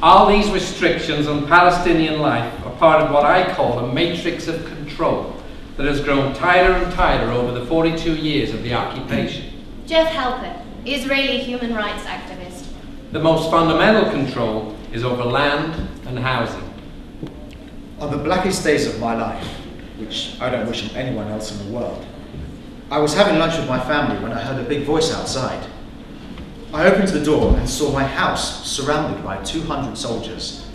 All these restrictions on Palestinian life are part of what I call a matrix of control that has grown tighter and tighter over the 42 years of the occupation. Jeff Halpert, Israeli human rights activist. The most fundamental control is over land and housing. On the blackest days of my life, which I don't wish on anyone else in the world, I was having lunch with my family when I heard a big voice outside. I opened the door and saw my house surrounded by 200 soldiers.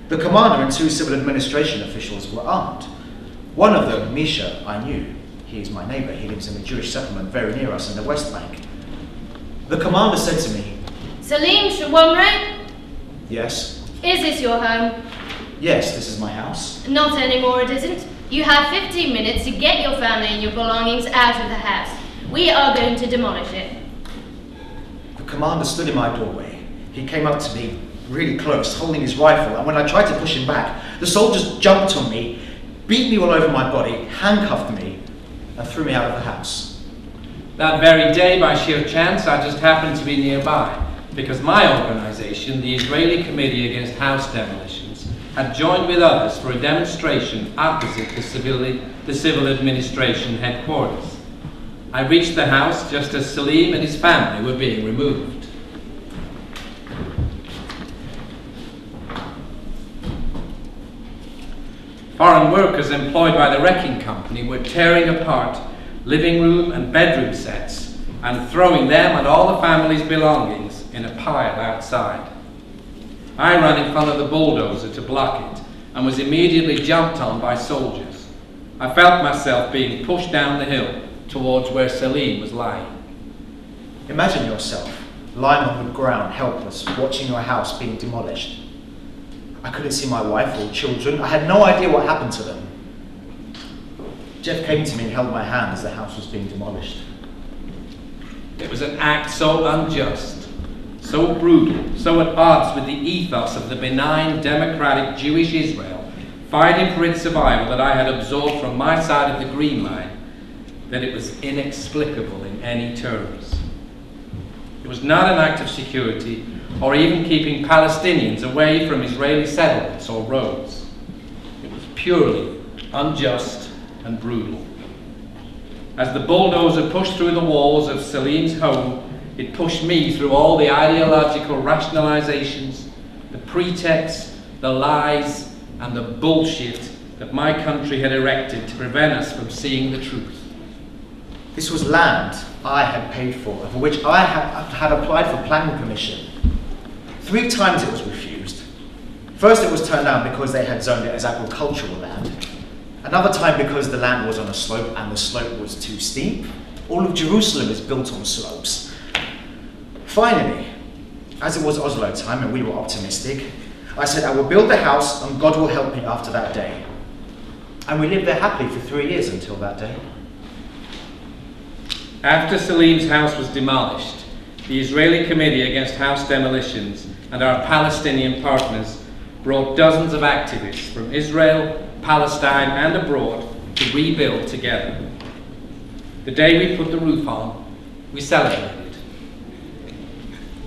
The commander and 2 civil administration officials were armed. One of them, Misha, I knew. He is my neighbour. He lives in a Jewish settlement very near us in the West Bank. The commander said to me, Salim Shawamre? Yes. Is this your home? Yes, this is my house. Not anymore, it isn't. You have 15 minutes to get your family and your belongings out of the house. We are going to demolish it. The commander stood in my doorway. He came up to me really close, holding his rifle, and when I tried to push him back, the soldiers jumped on me, beat me all over my body, handcuffed me, and threw me out of the house. That very day, by sheer chance, I just happened to be nearby, because my organisation, the Israeli Committee Against House Demolitions, had joined with others for a demonstration opposite the civil administration headquarters. I reached the house just as Salim and his family were being removed. Foreign workers employed by the wrecking company were tearing apart living room and bedroom sets and throwing them and all the family's belongings in a pile outside. I ran in front of the bulldozer to block it and was immediately jumped on by soldiers. I felt myself being pushed down the hill towards where Salim was lying. Imagine yourself lying on the ground, helpless, watching your house being demolished. I couldn't see my wife or children. I had no idea what happened to them. Jeff came to me and held my hand as the house was being demolished. It was an act so unjust, so brutal, so at odds with the ethos of the benign, democratic Jewish Israel, fighting for its survival that I had absorbed from my side of the Green Line, that it was inexplicable in any terms. It was not an act of security or even keeping Palestinians away from Israeli settlements or roads. It was purely unjust and brutal. As the bulldozer pushed through the walls of Salim's home, it pushed me through all the ideological rationalizations, the pretexts, the lies, and the bullshit that my country had erected to prevent us from seeing the truth. This was land I had paid for which I had applied for planning permission. 3 times it was refused. First it was turned down because they had zoned it as agricultural land. Another time because the land was on a slope and the slope was too steep. All of Jerusalem is built on slopes. Finally, as it was Oslo time and we were optimistic, I said I will build the house and God will help me after that day. And we lived there happily for 3 years until that day. After Salim's house was demolished, the Israeli Committee Against House Demolitions and our Palestinian partners brought dozens of activists from Israel, Palestine and abroad to rebuild together. The day we put the roof on, we celebrated.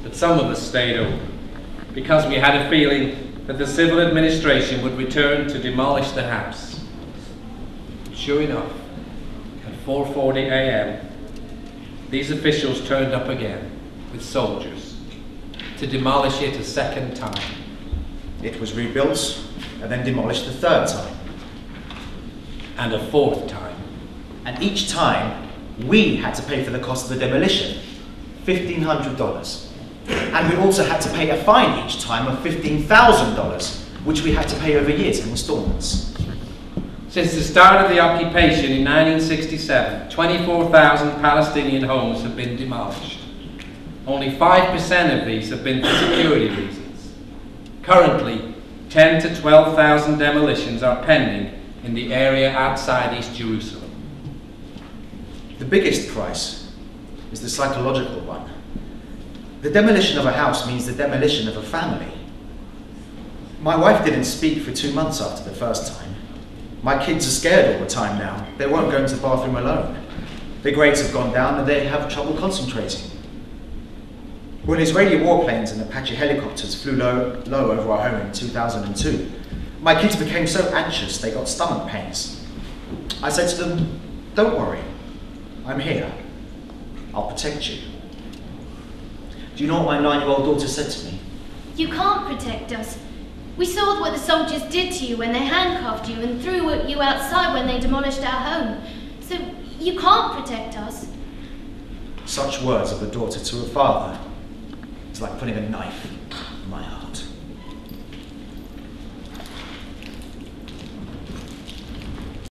But some of us stayed open because we had a feeling that the civil administration would return to demolish the house. Sure enough, at 4:40 a.m., these officials turned up again with soldiers to demolish it a second time. It was rebuilt and then demolished the 3rd time. And a 4th time. And each time, we had to pay for the cost of the demolition, $1,500. And we also had to pay a fine each time of $15,000, which we had to pay over years in installments. Since the start of the occupation in 1967, 24,000 Palestinian homes have been demolished. Only 5% of these have been for security reasons. Currently, 10 to 12,000 demolitions are pending in the area outside East Jerusalem. The biggest price is the psychological one. The demolition of a house means the demolition of a family. My wife didn't speak for 2 months after the first time. My kids are scared all the time now. They won't go into the bathroom alone. Their grades have gone down and they have trouble concentrating. When Israeli warplanes and Apache helicopters flew low over our home in 2002, my kids became so anxious they got stomach pains. I said to them, "Don't worry, I'm here. I'll protect you." Do you know what my 9-year-old daughter said to me? You can't protect us. We saw what the soldiers did to you when they handcuffed you and threw you outside when they demolished our home. So you can't protect us. Such words of a daughter to a father is like putting a knife in my heart.